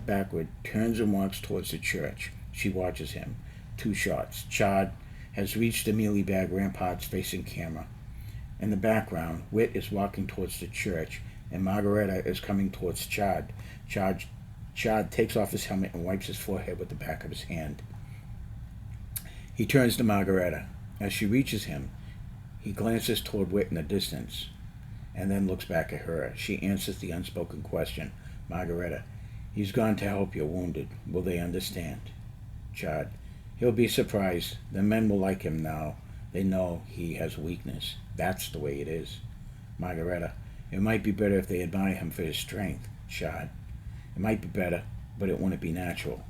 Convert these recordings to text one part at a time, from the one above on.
step backward, turns and walks towards the church. She watches him. 2 shots. Chad has reached the mealy bag ramparts facing camera. In the background, Whit is walking towards the church, and Margareta is coming towards Chad. Chad takes off his helmet and wipes his forehead with the back of his hand. He turns to Margareta. As she reaches him, he glances toward Whit in the distance, and then looks back at her. She answers the unspoken question. Margareta, he's gone to help your wounded. Will they understand? Chad, he'll be surprised. The men will like him now. They know he has weakness. That's the way it is. Margareta, it might be better if they admire him for his strength. Chad, it might be better, but it wouldn't be natural.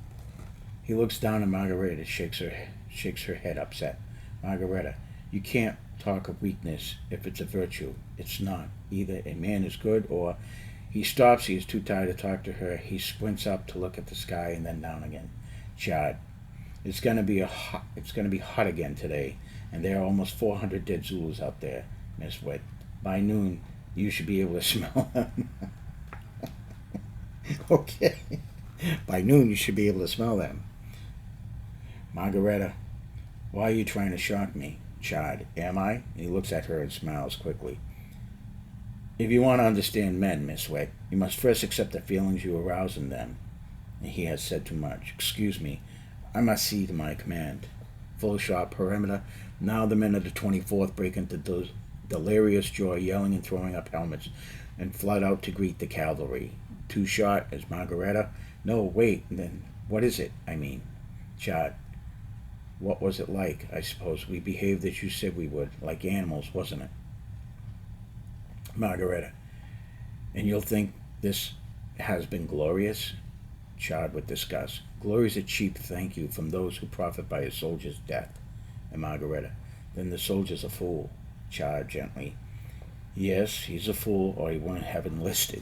He looks down at Margareta, shakes her head upset. Margareta, you can't talk of weakness if it's a virtue. It's not. Either a man is good or... He stops. He is too tired to talk to her. He sprints up to look at the sky and then down again. Chad, it's gonna be hot again today, and there are almost 400 dead Zulus out there, Miss Whit. By noon, you should be able to smell them. Okay. By noon, you should be able to smell them. Margareta, why are you trying to shock me? Chad, am I? He looks at her and smiles quickly. If you want to understand men, Miss Whit, you must first accept the feelings you arouse in them. He has said too much. Excuse me, I must see to my command. Full shot perimeter. Now the men of the 24th break into delirious joy, yelling and throwing up helmets, and flood out to greet the cavalry. 2 shot as Margareta. No, wait, then what is it? I mean, Chad, what was it like? I suppose we behaved as you said we would, like animals, wasn't it? Margareta, and you'll think this has been glorious? Chad with disgust. Glory is a cheap thank you from those who profit by a soldier's death. And Margareta, then the soldier's a fool. Chad gently. Yes, he's a fool, or he wouldn't have enlisted.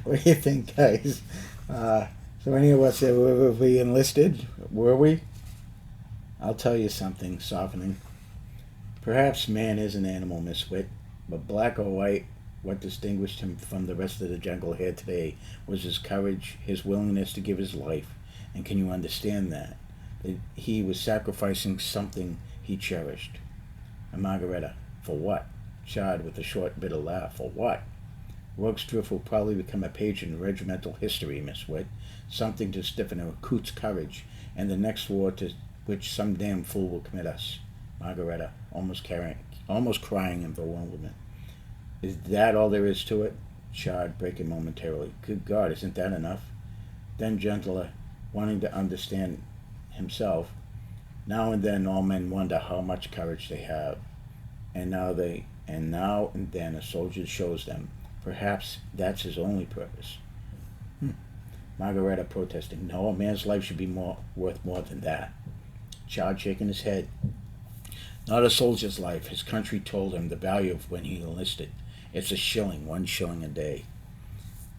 What do you think, guys? So any of us, were we enlisted? Were we? I'll tell you something softening. Perhaps man is an animal, Miss Whit, but black or white, what distinguished him from the rest of the jungle here today was his courage, his willingness to give his life. And can you understand that? That he was sacrificing something he cherished. And Margareta, for what? Chad with a short, bitter laugh. For what? Rugstriff will probably become a page in regimental history, Miss Whit. Something to stiffen a recruit's courage, and the next war to which some damn fool will commit us. Margareta, almost crying in bewilderment. Is that all there is to it? Chad, breaking momentarily. Good God, isn't that enough? Then gentler, wanting to understand himself. Now and then all men wonder how much courage they have. And now and then a soldier shows them. Perhaps that's his only purpose. Margareta protesting. No, a man's life should be worth more than that. Chad shaking his head. Not a soldier's life. His country told him the value of when he enlisted. It's a shilling, 1 shilling a day.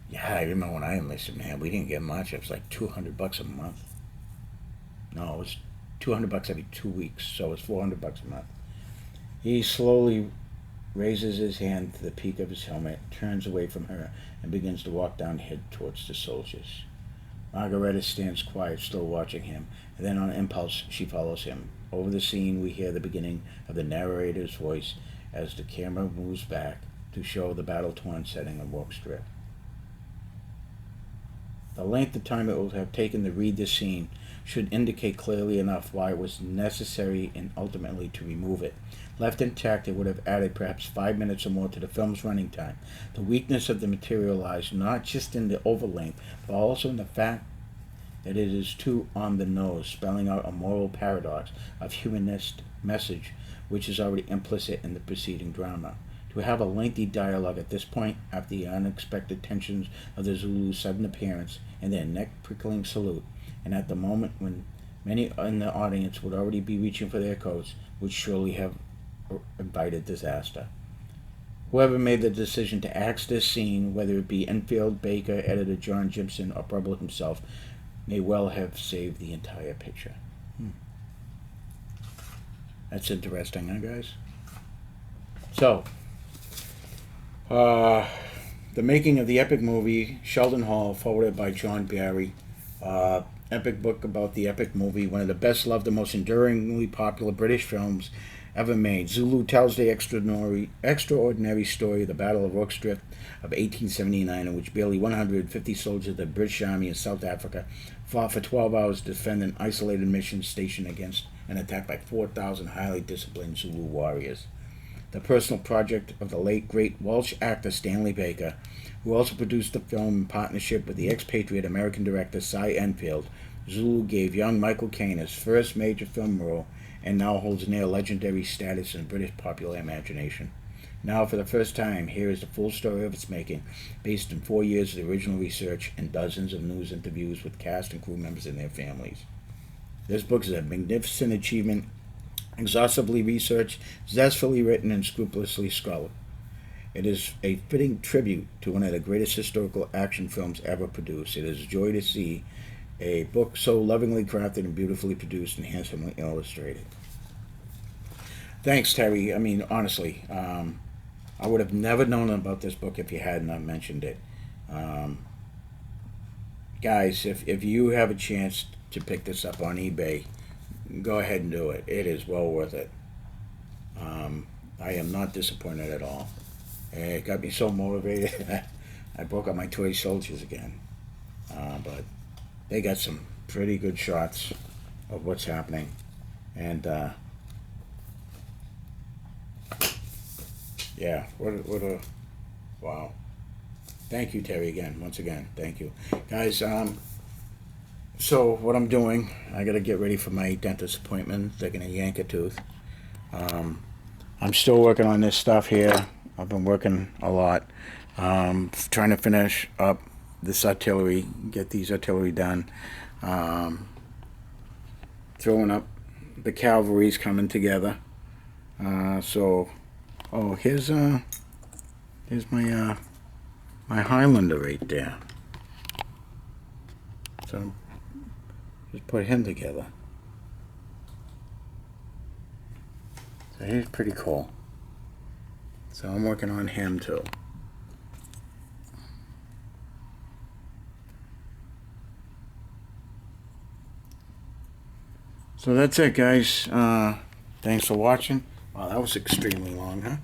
Yeah, I remember when I enlisted, man, we didn't get much. It was like $200 a month. No, it was $200 every 2 weeks, so it's $400 a month. He slowly raises his hand to the peak of his helmet, turns away from her, and begins to walk down head towards the soldiers. Margareta stands quiet, still watching him, and then on impulse she follows him. Over the scene we hear the beginning of the narrator's voice as the camera moves back to show the battle-torn setting of Rugstriff. The length of time it will have taken to read this scene should indicate clearly enough why it was necessary and ultimately to remove it. Left intact, it would have added perhaps 5 minutes or more to the film's running time. The weakness of the material lies not just in the overlength, but also in the fact that it is too on the nose, spelling out a moral paradox of humanist message which is already implicit in the preceding drama. To have a lengthy dialogue at this point, after the unexpected tensions of the Zulu's sudden appearance and their neck-prickling salute, and at the moment when many in the audience would already be reaching for their coats, would surely have invited disaster. Whoever made the decision to axe this scene, whether it be Enfield, Baker, editor John Jimson, or Preble himself, may well have saved the entire picture. That's interesting, huh, guys? So, Uh, the making of the epic movie Sheldon Hall, forwarded by John Barry. Epic book about the epic movie, one of the best loved and most enduringly popular British films ever made. Zulu tells the extraordinary story of the Battle of Rorke's Drift of 1879, in which barely 150 soldiers of the British Army in South Africa fought for 12 hours to defend an isolated mission station against an attack by 4,000 highly disciplined Zulu warriors. The personal project of the late great Welsh actor Stanley Baker, who also produced the film in partnership with the expatriate American director Cy Enfield. Zulu gave young Michael Caine his first major film role and now holds near legendary status in British popular imagination. Now, for the first time, here is the full story of its making, based on 4 years of the original research and dozens of news interviews with cast and crew members and their families. This book is a magnificent achievement, exhaustively researched, zestfully written, and scrupulously scrawled. It is a fitting tribute to one of the greatest historical action films ever produced. It is a joy to see a book so lovingly crafted and beautifully produced and handsomely illustrated. Thanks, Terry. I mean, honestly, I would have never known about this book if you had not mentioned it. Um, Guys, if you have a chance to pick this up on eBay, go ahead and do it. It is well worth it. I am not disappointed at all. It got me so motivated. I broke out my toy soldiers again. But they got some pretty good shots of what's happening. And yeah, what a wow. Thank you, Terry, again, once again. Thank you. Guys, so what I'm doing, I got to get ready for my dentist appointment. They're going to yank a tooth. I'm still working on this stuff here. I've been working a lot, trying to finish up this artillery, get these artillery done. Throwing up the cavalry's coming together. Here's my Highlander right there. So just put him together. So he's pretty cool. So I'm working on him too. So that's it, guys. Thanks for watching. Wow, that was extremely long, huh?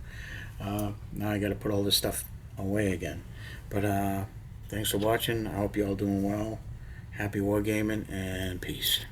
Now I got to put all this stuff away again. But thanks for watching. I hope you all doing well. Happy wargaming and peace.